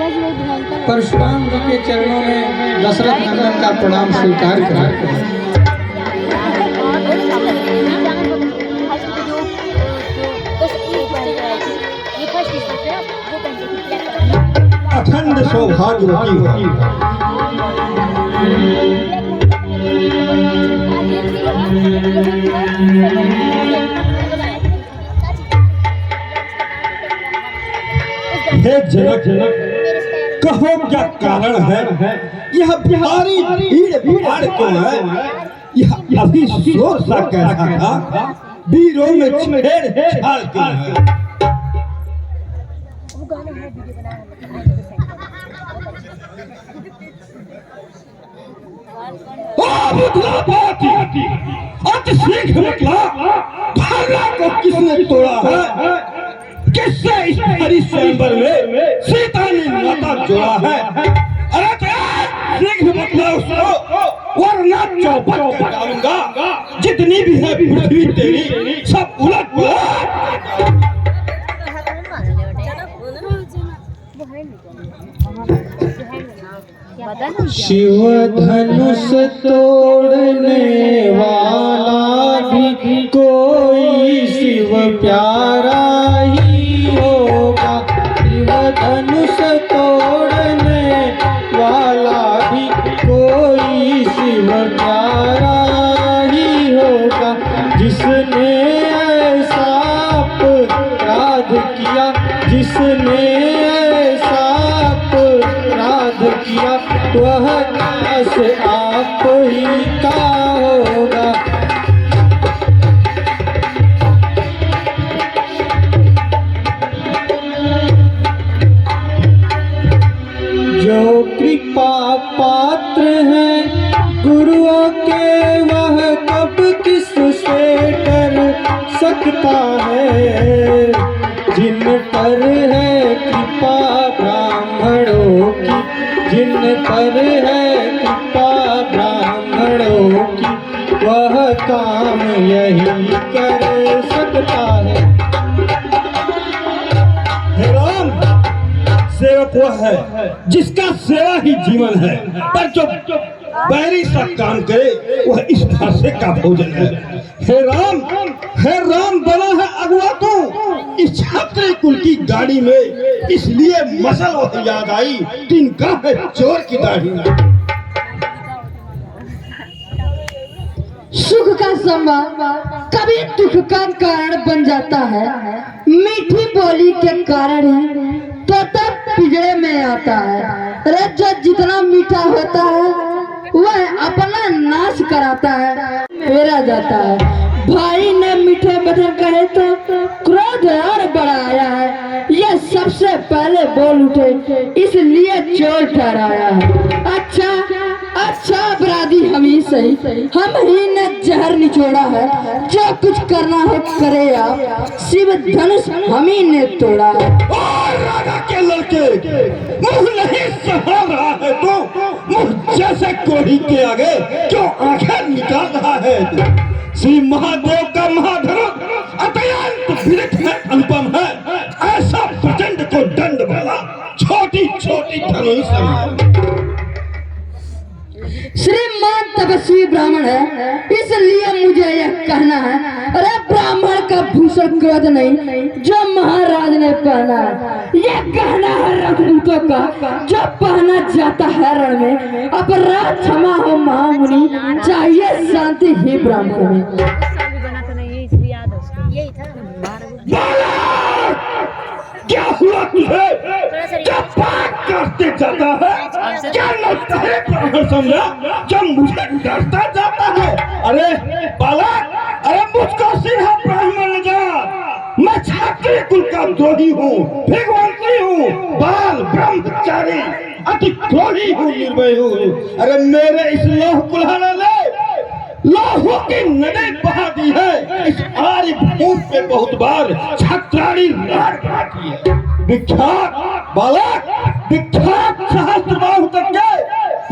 परशुराम जी के चरणों में दशरथ नंदन का प्रणाम स्वीकार करें। अखंड सौभाग्यवती हे जनक, कहो क्या कारण है? यह भारी भीड़ भाड़ क्यों है? यह अभी शोर सा कैसा था? वीरों में छेड़छाड़ क्यों है? अति शीघ्र निकला, भाला को किसने तोड़ा है? किससे इस हरी स्वयंवर में सीता ने नाता जोड़ा है? अरे शीघ्र निकला उसको, वरना चौपट कर डालूंगा। जितनी भी है पृथ्वी तेरी, सब उलट पुलट। शिव धनुष तोड़ने वाला भी कोई शिव प्यारा ही होगा। शिव धनुष तोड़ने वाला भी कोई शिव प्यारा ही होगा। जिसने ऐसा अपराध किया, जिसने ऐसा अपराध किया, वह कैसे आप ही का होगा। जो कृपा पात्र हैं गुरुओं के, वह कब किससे डर सकता है। जिन पर है कृपा ब्राह्मणों की, जिन पर है कृपा ब्राह्मणों की, वह काम यही कर सकता है। हे राम, सेवक वह है जिसका सेवा ही जीवन है, पर जो बैरी सा काम करे वह इस फांसे का भोजन है। हे राम बना है अगुआ तू इस क्षत्रिय कुल की गाड़ी में, इसलिए मसल वह याद आई, तिनका है चोर की दाढ़ी में। सुख का संवाद कभी दुख का कारण बन जाता है। मीठी बोली के कारण ही तोता पिंजरे में आता है। अरे जो जितना मीठा होता है वह अपना नाश कराता है, मेरा जाता है। भाई ने मीठे वचन कहे तो क्रोध और बढ़ाया है। यह सबसे पहले बोल उठे, इसलिए चोर ठहराया है। अच्छा अपराधी हम ही सही, हम ही ने जहर निचोड़ा है। जो कुछ करना हो करे आप, शिव धनुष हम ही ने तोड़ा है। राजा के लड़के, मुंह नहीं संभाल रहा है तो मुंह जैसे कोढ़ी के आगे क्यों आंखें निकाल रहा है? श्री महादेव का महाधनुष अत्यंत विरक्त है, अनुपम है। ऐसा प्रचंड को दंड वाला छोटी छोटी धनुष। श्रीमान तपस्वी ब्राह्मण है, इसलिए मुझे यह कहना है। अरे ब्राह्मण का भूषण क्रोध नहीं जो महाराज ने पहना है। यह गहना है रघुदूतों का जो पहना जाता है रण में। अपराध क्षमा हो महामुनि, चाहिए शांति ही ब्राह्मण में। क्या हुआ तुझे? क्या बात करते जाता है? क्या लगता है ब्राह्मण समझा जब मुझे डरता जाता है? अरे बालक, अरे मुझको सीधा ब्राह्मण जा। मैं क्षत्रिय कुल का द्रोही हूँ, भिगवंती हूँ, बाल ब्रह्मचारी, अति क्रोधी हूँ, निर्भय हूँ। अरे मेरे इस लोह कुल्हाड़ा ने लोहों की नदी बहा दी है। इस आर्य भूमि पे बहुत बार छत्राणी राज बहाती है। विख्यात बालक, विख्यात सहस्त्रबाहु तक के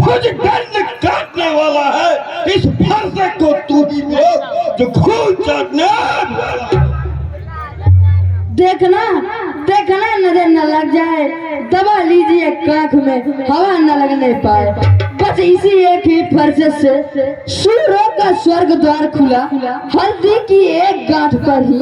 भुजदंड काटने वाला है। इस फरसे को तू ही दे जो खून चाटने वाला है। देखना देखना नजर न लग जाए, दबा लीजिए कांख में, हवा न लगने पाए। बस इसी एक ही फरज से सूरों का स्वर्ग द्वार खुला, हल्दी की एक गांठ पर ही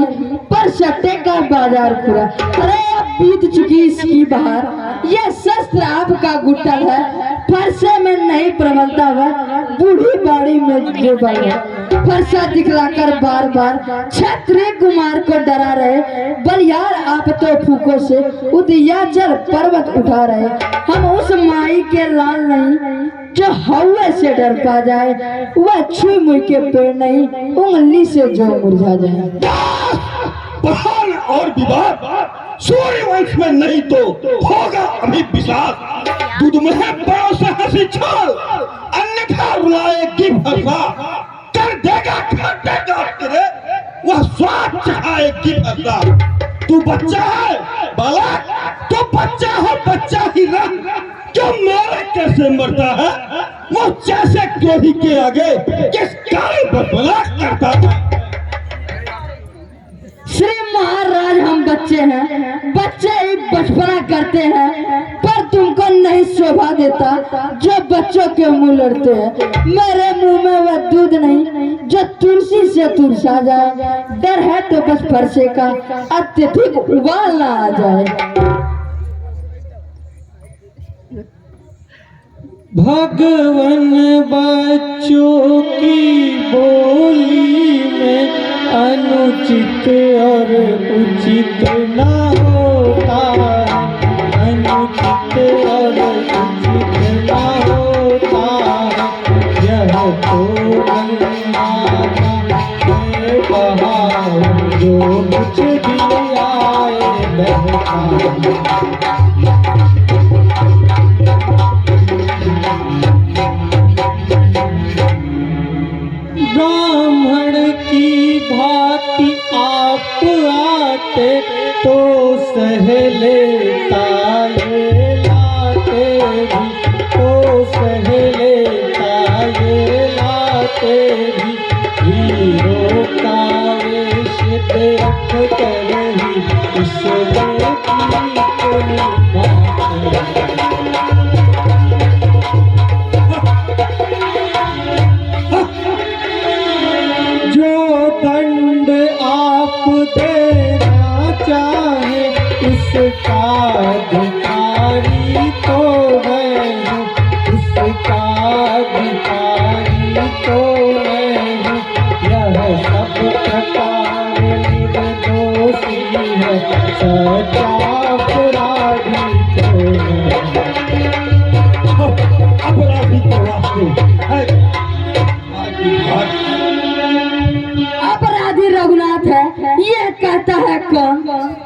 पर सट्टे का बाजार खुला। अरे अब बीत चुकी इसकी बहार, ये शस्त्र आपका गुट्टल है, फरसे में नहीं प्रबलता वह बूढ़ी बाड़ी में जो बल है। फरसा दिखलाकर बार बार क्षत्रिय कुमार को डरा रहे, बलियार आप तो फूकों से उदयाचल पर्वत उठा रहे। हम उस माई के लाल नहीं जो हवा से डर पा जाए, वह छुई मुई के पेड़ नहीं उंगली से जो मुरझा जाए। बहान और विवाद सूर्यवंश में नहीं तो होगा अभी विषाद। दूध में बड़ों से हंसी छाल, अन्यथा रुलाएगी भरसा। कर देगा खाटेगा तेरे, वह स्वाद चाहेगी भरसा। तू बच्चा है बालक, तो बच्चा है, बच्चा ही रह। जो मारे कैसे मरता है, वो जैसे क्रोधी के आगे किस कारण बदला करता है। श्री महाराज हम बच्चे हैं, बच्चे ही बचपना करते हैं, पर तुमको नहीं शोभा देता जो बच्चों के मुंह लड़ते हैं। मेरे मुंह में वह दूध नहीं जो तुलसी से तुलसा जाए, डर है तो बस फरसे का अत्यधिक उबाल ना आ जाए। भगवन बच्चों की बोली में अनुचित और उचित न होता है, अनुचित और उचित न होता है। यह तो गंगा के बहाव जो कुछ भी आए बहता। ब्राह्मण की भांति आप आते तो सह लेता, ये लाते भी तो सह लेता, ये लाते भी। हीरो का वेश रख कर ही इसने की कोई बात। दंड आप देना चाहे उसका अधिकारी तो मैं हूँ, उसका अधिकारी तो मैं हूँ। यह सब प्रकार निर्दोषी है, सच्चा अपराधी तो अपराधी तो वास्तव है। अपराधी रघुनाथ है, ये कहता है कौन?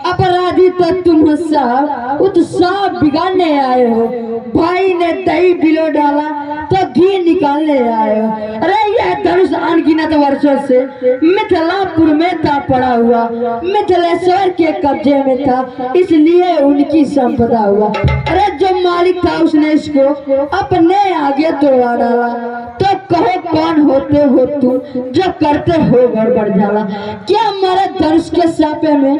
अपराधी तो तुम हो साहब, उत्साह बिगाड़ने आए हो। भाई ने दही बिलो डाला तो घी निकालने आए हो। अरे यह धनुष अनगिनत वर्षों से मिथिलापुर में था पड़ा हुआ, मिथिलेश्वर के कब्जे में था, इसलिए उनकी संपदा हुआ। अरे जो मालिक था उसने इसको अपने आगे तोड़ा डाला। तो कहो कौन होते हो तुम जो करते हो गड़बड़ झाला? क्या हमारे धनुष के सापे में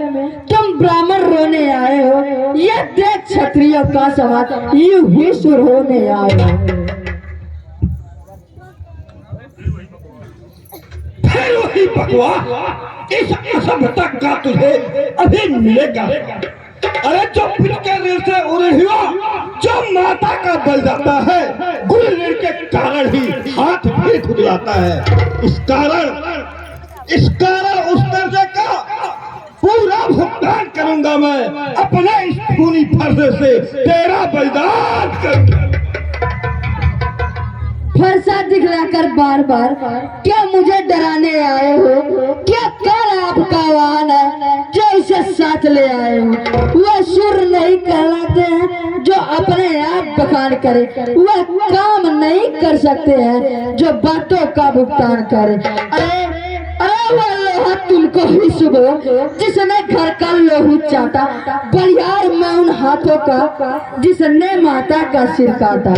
तुम ब्राह्मण रोने आए हो? ये देख क्षत्रियों का समाज यूं ही सुर होने आए हो। फिर वही बकवास, इस असभ्यता का तुझे अभी मिलेगा। अरे जो पिल के ऋण से उड़े हुआ जो माता का बल जाता है, गुरु ऋण के कारण ही हाथ भी खुदलाता है। इस कारण उस दर्जे का पूरा भुगतान करूंगा मैं, अपने इस खूनी फर्ज से तेरा बलिदान करूंगा। फरसा दिखलाकर बार बार क्या मुझे डराने आए हो? क्या कल आपका वाहन है जो इसे साथ ले आए हो? वह सुर नहीं कहलाते हैं जो अपने आप बखान करे, वह काम नहीं कर सकते हैं जो बातों का भुगतान करे। अरे अरे वह लोहा तुमको ही सुबह जिसने घर का लोहू चाटा, बलियार में उन हाथों का जिसने माता का सिर काटा।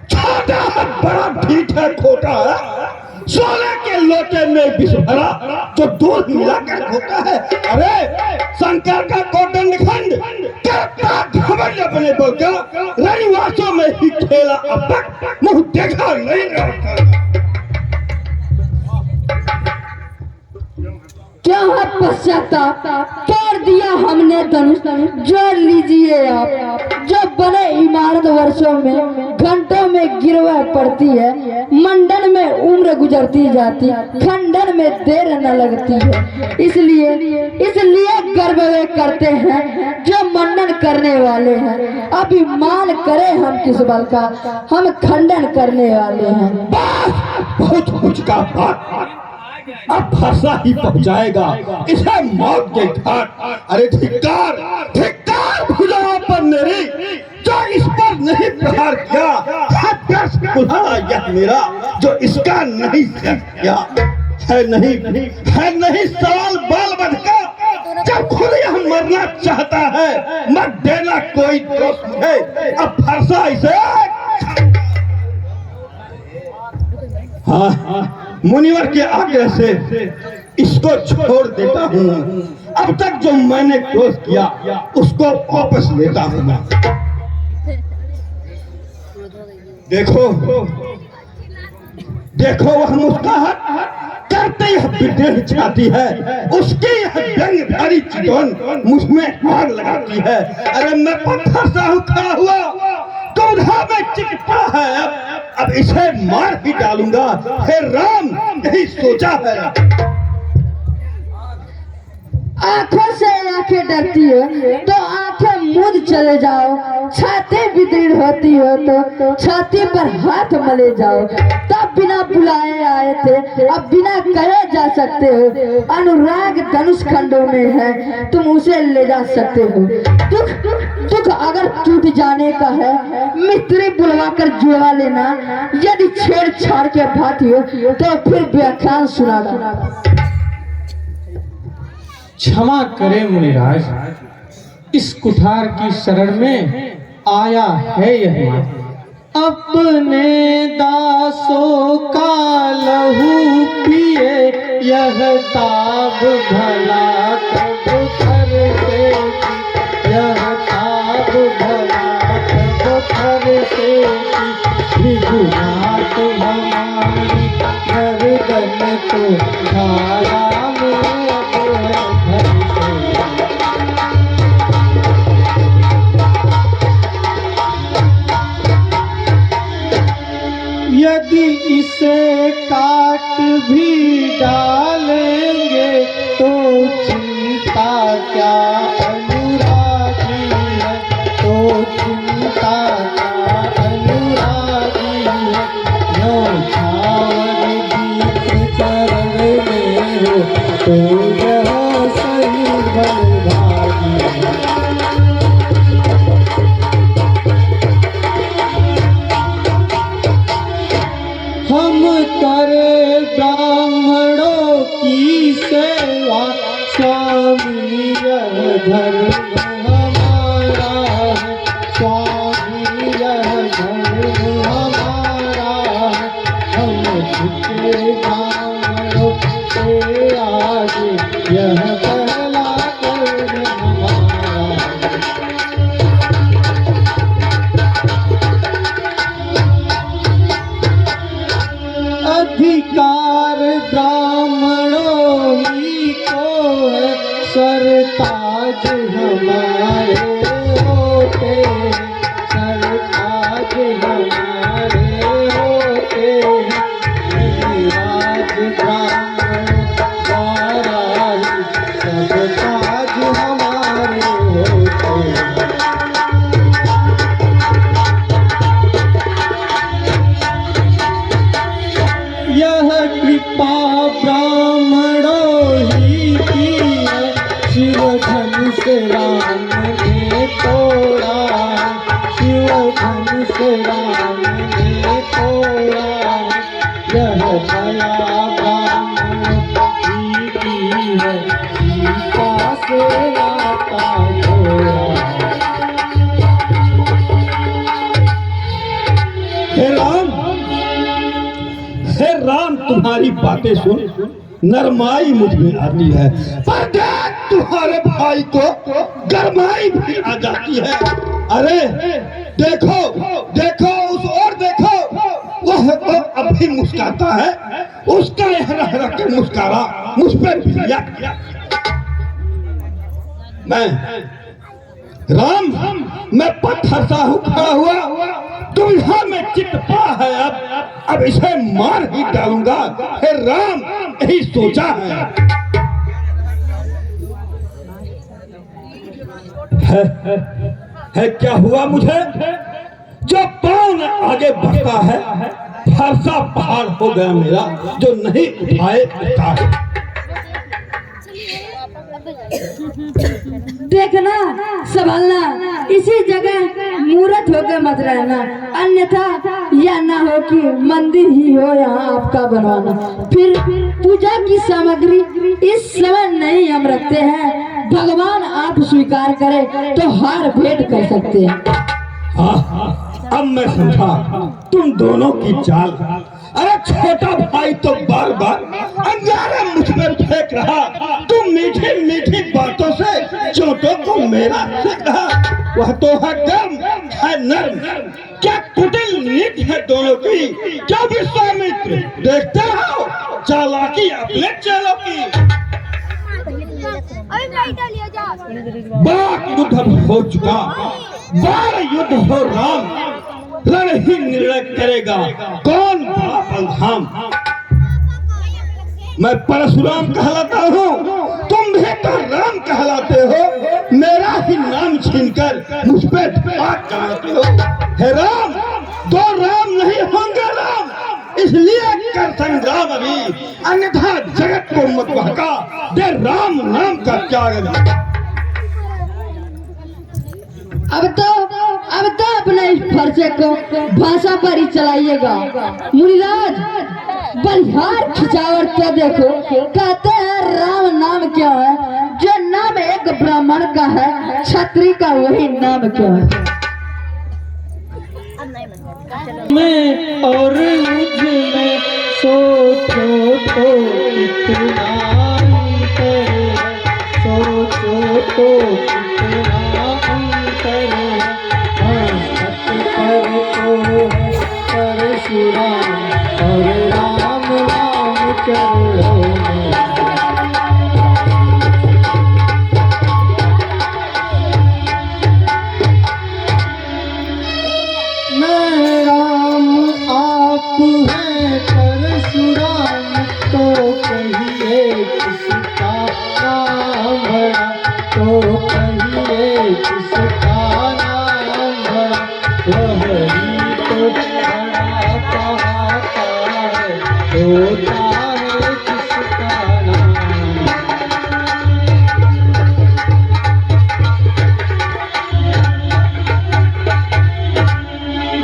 छोटा है बड़ा ढीठ है खोटा है, सोने के लोटे में विष भरा जो दूध मिलाकर होता है। अरे शंकर का कोटन निखंड बने बोलकर रनिवासों में ही खेला, अब तक मुंह देखा नहीं रहता। क्या है पश्चाताप, तोड़ दिया हमने धनुष, जोड़ लीजिए आप। जब बने इमारत वर्षों में, घंटों में गिरवा पड़ती है, मंडन में उम्र गुजरती जाती, खंडन में देर न लगती है। इसलिए गर्व वे करते हैं जो मंडन करने वाले हैं। अभिमान करे हम किस बल का, हम खंडन करने वाले हैं। बहुत कुछ का बात अब फंसा ही पहुंचाएगा इसे मौत के घाट। अरे धिक्कार धिक्कार भुजाओं पर मेरी, जो इस पर नहीं प्रहार किया। कुल्हाड़ा यह मेरा जो इसका नहीं किया। है नहीं सवाल बाल बध का, जब खुद यह मरना चाहता है, मत देना कोई दोस्त है। अब फंसा इसे। हाँ, मुनिवर के आग्रह से इसको छोड़ देता हूँ। अब तक जो मैंने दोष किया उसको वापस लेता हूँ मैं। देखो वह मुस्कुराहट करते यह विदेह छाती है, उसकी यह व्यंग भरी चितौन मुझमें आग लगाती है। अरे मैं पत्थर सा हूँ खड़ा हुआ, क्रोधा में चिपटा है। अब इसे मार ही डालूंगा। हे राम, यही सोचा है। आंखों से आंखें डरती हो तो आंखें मूंद चले जाओ, छाती भी दृढ़ होती हो तो छाती पर हाथ मले जाओ। तब बिना बुलाए आए थे, अब बिना कहे जा सकते हो। अनुराग धनुष खंडों में है, तुम उसे ले जा सकते हो। दुख अगर टूट जाने का है, मिस्त्री बुलवा कर जुड़वा लेना। यदि छेड़छाड़ के भाती हो तो फिर व्याख्यान सुनाना। क्षमा करें मुनिराज, इस कुठार की शरण में आया है यह माँ। अपने दासों का लहू पिए यह ताब भला कब घर से, यह ताब भला कब घर से। विगुनाथ हमारी गर्दन तो धारा में यदि इसे काट भी डालेंगे तो चिंता क्या अनुरागी है, तो चिंता क्या अनुरागी है। यो छावर बीच चरण में हो तो यह सही बलभागी है। हम करे ब्राह्मणों की सेवा, स्वामी यह धर्म हमारा है, स्वामी यह धर्म हमारा है। हम झुके ब्राह्मणों के आगे, यह पहला कर्म हमारा है। अधिकार ब्राह्मणों ही को है, सरताज हमारे होते, सरताज हमारे होते। राज ब्राह्मण द्वारा ही सब ताज हमारे होते। यह कृपा ब्राह्मणों ही की है, शिव धनुष राम ने तोड़ा, शिव धनुष राम ने तोड़ा। यह दया ब्राह्मणों ही की है, सीता से नाता जोड़ा। हे राम, तुम्हारी बातें सुन नरमाई मुझ में आती है, पर देख तुम्हारे भाई को गरमाई भी आ जाती है। अरे देखो देखो उस ओर देखो, वह तो अभी मुस्कुराता है, उसका यह रह रह के मुस्कुरा मुझ पर भिड़िया किया। मैं पत्थर सा हूँ खड़ा हुआ, दुविधा में चित्त पड़ा है। अब इसे मार ही डालूंगा। हे राम, यही सोचा है क्या हुआ मुझे? जो पाँव आगे बढ़ता है, फरसा पहाड़ हो गया मेरा, जो नहीं उठाए उठा। देखना संभालना, इसी जगह मूर्त होकर मत रहना, अन्यथा यह ना हो कि मंदिर ही हो यहाँ आपका बनवाना। फिर पूजा की सामग्री इस समय नहीं हम रखते हैं, भगवान आप स्वीकार करें तो हार भेंट कर सकते हैं। हाँ, अब मैं समझा तुम दोनों की चाल। अरे छोटा भाई तो बार बार अंगारा मुझ पर फेंक रहा, तुम मीठी मीठी बातों से चोटों को मेरा फेंक रहा। वह तो है गर्म है नर्म, क्या कुटिल नीति है दोनों की, क्या विश्वामित्र देखते हो चालाकी अपने चेलों की। बड़ा युद्ध हो चुका, बड़ा युद्ध हो राम, रण ही निर्णय करेगा कौन बड़ा बलधाम। मैं परशुराम कहलाता हूँ, तुम भी तो राम कहलाते हो, मेरा ही नाम छीनकर मुझ पे आग जमाते हो। हे राम, दो राम नहीं होंगे राम, इसलिए कर संग्राम अभी, अन्यथा जगत को मत बहका दे राम नाम का त्याग। अब तो अपने इस फरसे को भाषा पर ही चलाइएगा। मुनिराज, बलिहार खिंचावट क्या देखो, कहते हैं राम नाम क्या है, जो नाम एक ब्राह्मण का है, क्षत्रिय का वही नाम क्या है। मैं और मुझ में सोचो तो इतना अंतर है, सोचो तो इतना अंतर है, परशुराम और राम नाम चरणों में। मैं राम आप हैं परशुराम, तो कहिए किसका नाम बड़ा, तो कहिए किसका नाम बड़ा, वही तो बड़ा कहता है, होता है किसका नाम।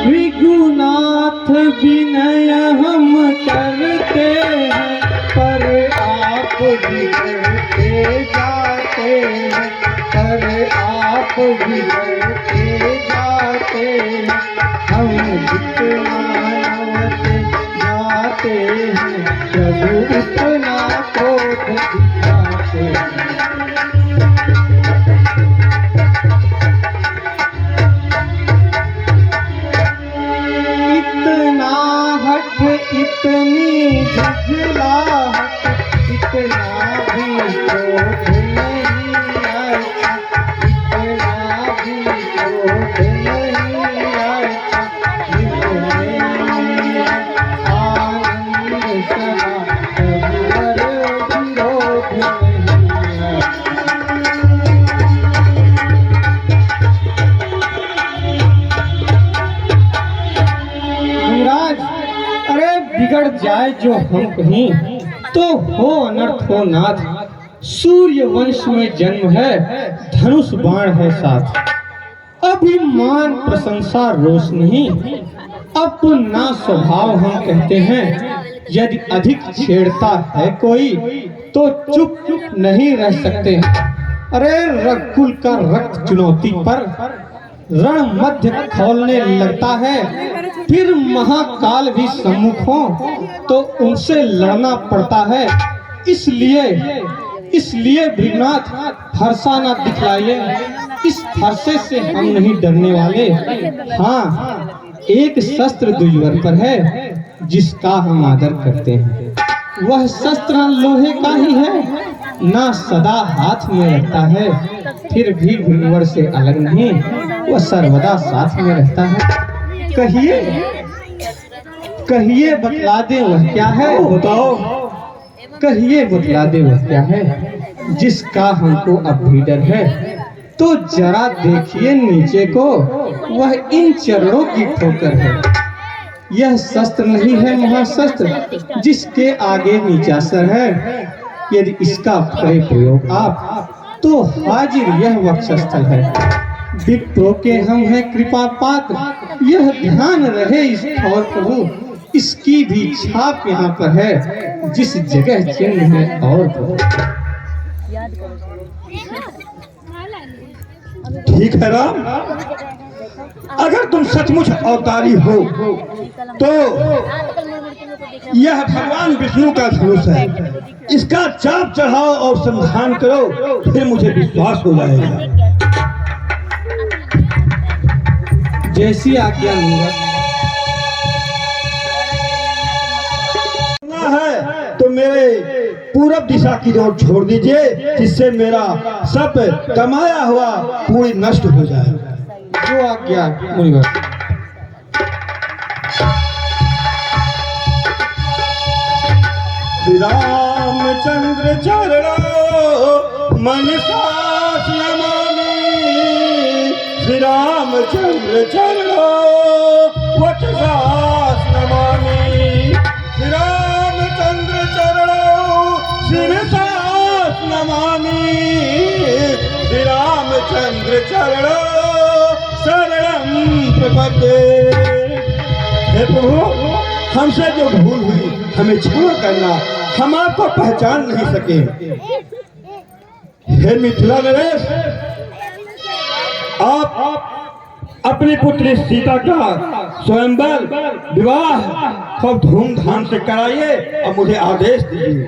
भृगुनाथ विनय हम करते हैं, पर आप बिगड़ते जाते हैं, पर आप बिगड़ते जाते हैं। हम जितना नमते जाते हैं, प्रभु उतना क्रोध दिखाते हैं। इतना हठ इतनी झुझलाहट, इतना भी क्रोध नहीं आता, इतना भी क्रोध नहीं आता, इतने आनंद सदा प्रभुवर विरोध नहीं आता। अरे बिगड़ जाए जो हम कहीं, तो हो अनर्थ हो नाथ, सूर्य वंश में जन्म है, धनुष बाण है साथ। अभिमान प्रशंसा रोष नहीं, अपना स्वभाव हम कहते हैं। यदि अधिक छेड़ता है कोई, तो चुप नहीं रह सकते। अरे रघुकुल का रक्त चुनौती पर रण मध्य खोलने लगता है, फिर महाकाल भी सम्मुख हो तो उनसे लड़ना पड़ता है। इसलिए इसलिए भृगुनाथ फरसा न दिखलाइए, इस फरसे से हम नहीं डरने वाले। हाँ, एक शस्त्र दुर्योधन पर है जिसका हम आदर करते हैं। वह शस्त्र लोहे का ही है, ना सदा हाथ में रहता है, फिर भी भृगुवर से अलग नहीं, वह सर्वदा साथ में रहता है। कहिए कहिए बतला दे वह क्या है, बताओ। कहिए बतला दे वह क्या है जिसका हमको अब भी डर है। तो जरा देखिए नीचे को, वह इन चरणों की ठोकर है। यह शस्त्र नहीं है महाशस्त्र जिसके आगे नीचा सर है। यदि इसका करे प्रयोग आप तो हाजिर यह वक्षस्थल है। विप्रो के हम हैं कृपा पात्र, यह ध्यान रहे इस ठौर प्रभु, इसकी भी छाप यहाँ पर है जिस जगह चिन्ह है और ठीक है राम, अगर तुम सचमुच अवतारी हो तो यह भगवान विष्णु का धनुष है। इसका चाप चढ़ाओ और संधान करो, फिर मुझे विश्वास हो जाएगा। जैसी आज्ञा मुराद। है तो मेरे पूरब दिशा की ओर छोड़ दीजिए, जिससे मेरा सब कमाया हुआ पूरी नष्ट हो जाए। जो आज्ञा मुनिवर। श्री रामचंद्र चरणों मनसा नमामि, श्री रामचंद्र चरणों वचसा नमामि, श्री रामचंद्र चरणों शिरसा नमामि, श्री रामचंद्र चरणों शरणं प्रपद्ये। हे प्रभु, हमसे जो भूल हुई हमें क्षमा करना, हम आपको पहचान नहीं सके। हे मिथिला नरेश, आप अपनी पुत्री सीता का स्वयंवर विवाह खूब धूमधाम से कराइए और मुझे आदेश दीजिए।